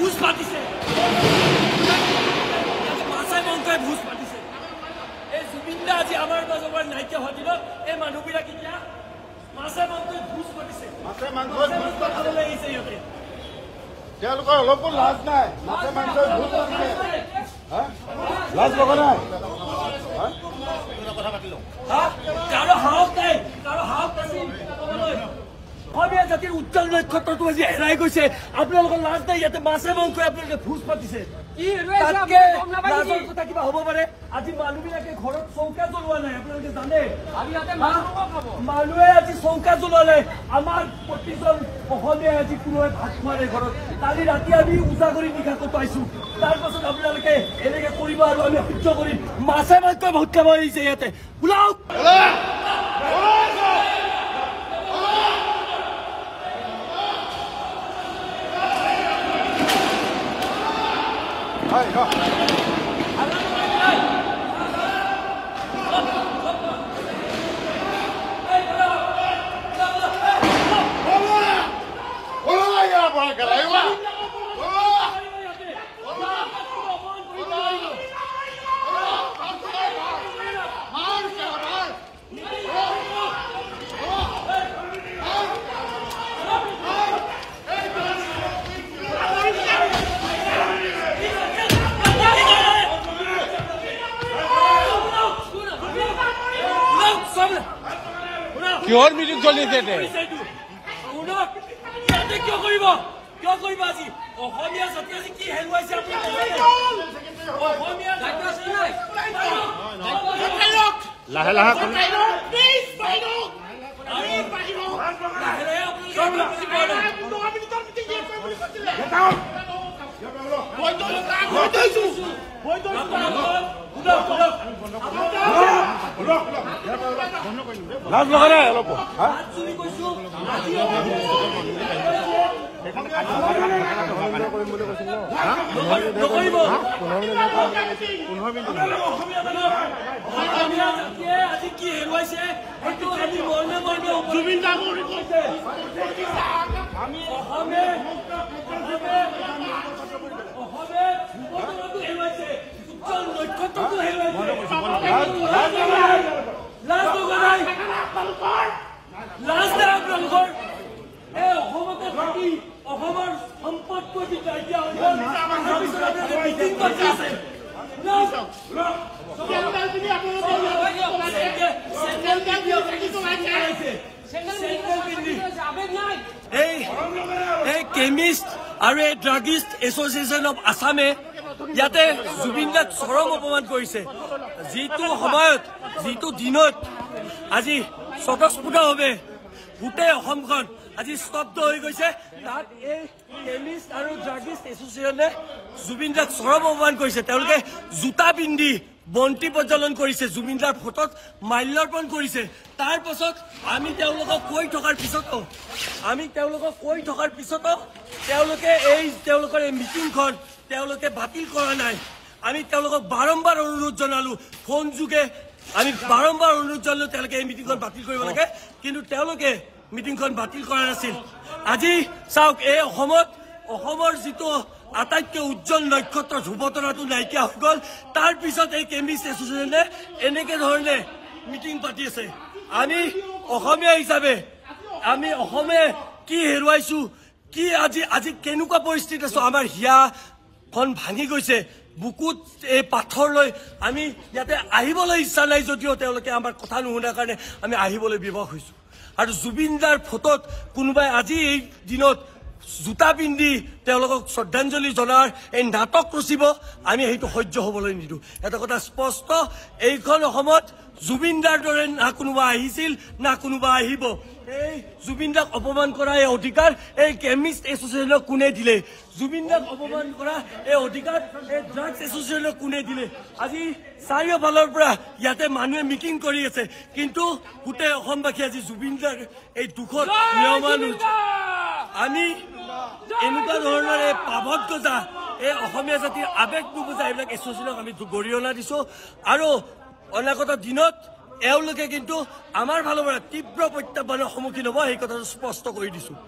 ভোজ পাতিছে মাছাই মংকাই ভোজ পাতিছে এই জুবিন দা আজি আমাৰ মাজৰ পৰা নাইকিয়া হোৱা দিনত এই মানুহবিলাক এতিয়া মাছাই মংকাই ভোজ পাতিছে মাছাই মাংস খাবলৈ আহিছে ইহঁতে তেওঁলোকৰ অলপো লাজ নাই মাছাই মাংসই ভোজ পাতিছে লাজ লগা নাই কথা পাতি লওঁ কাৰো সাহস নাই কাৰো সাহস নাছিল অসমীয়া জাতিৰ উজ্জ্বল নক্ষত্ৰটো আজি হেৰাই গৈছে আপোনালোকৰ লাজ নাই ইয়াতে মাছে মাংসই আপোনালোকে ভোজ পাতিছে কথা কিবা হ'ব পাৰে আজি মানুহবিলাকে ঘৰত চৌকা জ্বলোৱা নাই আপোনালোকে জানে মানুহে আজি চৌকা জ্বলোৱা নাই আমাৰ প্ৰতিজন অসমীয়াই আজি কোনোৱে ভাত খোৱা নাই ঘৰত কালি ৰাতি আমি উজাগৰি নিশাকৈ পাইছো তাৰ পাছত আপোনালোকে এনেকে কৰিব আৰু আমি সহ্য কৰিম মাছে মাংসই ভোট খাব আহিছে ইয়াতে ওলাওক Hey, go. কিহৰ মিটিং চলি আছে কিয় কৰিব আজি অসমীয়া জাতি আজি কি হেৰুৱাইছে লাহে লাহে লাজ লগা নাই অলপ আজি কি হেৰুৱাইছে সেইটো আমি মৰ্মে মৰ্মে জুবিন দা আমি অসমে হেৰুৱাইছে উজ্জ্বল নক্ষত্ৰটো হেৰুৱাইছে লাজ নাই আপোনালোকৰ এই অসমতে থাকি অসমৰ সম্পদটো নাইকিয়া মিটিং পাতি আছে এই কেমিষ্ট আৰু এই ড্ৰাগিষ্ট এছ'চিয়েশ্যন অফ আছামে ইয়াতে জুবিন দাক চৰম অপমান কৰিছে যিটো সময়ত যিটো দিনত আজি স্বতঃস্ফূৰ্তভাৱে গোটেই অসমখন আজি স্তব্ধ হৈ গৈছে তাত এই কেমিষ্ট আৰু ড্ৰাগিষ্ট এছ'চিয়েশ্যনে জুবিন দাক চৰম অপমান কৰিছে তেওঁলোকে জোতা পিন্ধি বন্তি প্ৰজ্বলন কৰিছে জুবিন দাৰ ফটোত মাল্যাৰ্পণ কৰিছে তাৰ পাছত আমি তেওঁলোকক কৈ থকাৰ পিছতো তেওঁলোকে তেওঁলোকৰ এই মিটিংখন তেওঁলোকে বাতিল কৰা নাই আমি তেওঁলোকক বাৰম্বাৰ অনুৰোধ জনালো ফোন যোগে আমি বাৰম্বাৰ অনুৰোধ জনালো তেওঁলোকে এই মিটিংখন বাতিল কৰিব লাগে কিন্তু তেওঁলোকে মিটিংখন বাতিল কৰা নাছিল আজি চাওক এই অসমৰ যিটো আটাইতকৈ উজ্জ্বল নক্ষত্ৰ ধ্ৰুৱতৰাটো নাইকিয়া হৈ গ'ল তাৰ পিছত এই কেমিষ্ট এছ'চিয়েশ্যনে এনেকে ধৰণে মিটিং পাতি আছে আমি অসমীয়া হিচাপে আমি অসমে কি হেৰুৱাইছো কি আজি কেনেকুৱা পৰিস্থিতি আছো আমাৰ হিয়াখন ভাঙি গৈছে বুকুত এই পাথৰ লৈ আমি ইয়াতে আহিবলৈ ইচ্ছা নাই যদিও তেওঁলোকে আমাৰ কথা নুশুনাৰ কাৰণে আমি আহিবলৈ বিবশ হৈছো আৰু জুবিন দাৰ ফটোত কোনোবাই আজি এই দিনত জোতা পিন্ধি তেওঁলোকক শ্ৰদ্ধাঞ্জলি জনাৰ এই নাটক ৰচিব আমি সেইটো সহ্য হ'বলৈ নিদিওঁ এটা কথা স্পষ্ট এইখন অসমত জুবিন দাৰ দৰে না কোনোবা আহিছিল না কোনোবা আহিব এই জুবিন দাক অপমান কৰা এই অধিকাৰ এই কেমিষ্ট এছ'চিয়েশ্যনক কোনে দিলে জুবিন দাক অপমান কৰা এই অধিকাৰ এই ড্ৰাগছ এছ'চিয়েশ্যনক কোনে দিলে আজি চাৰিওফালৰ পৰা ইয়াতে মানুহে মিটিং কৰি আছে কিন্তু গোটেই অসমবাসী আজি জুবিন দাৰ এই দুখত নিয়মান আমি এনেকুৱা ধৰণৰ এই পাভত গজা এই অসমীয়া জাতিৰ আৱেগ নুবুজা এইবিলাক এছ'চিয়েশ্যনক আমি গৰিহণা দিছো আৰু অনাগত দিনত এওঁলোকে কিন্তু আমাৰ ফালৰ পৰা তীব্ৰ প্ৰত্যাহ্বানৰ সন্মুখীন হ'ব সেই কথাটো স্পষ্ট কৰি দিছো।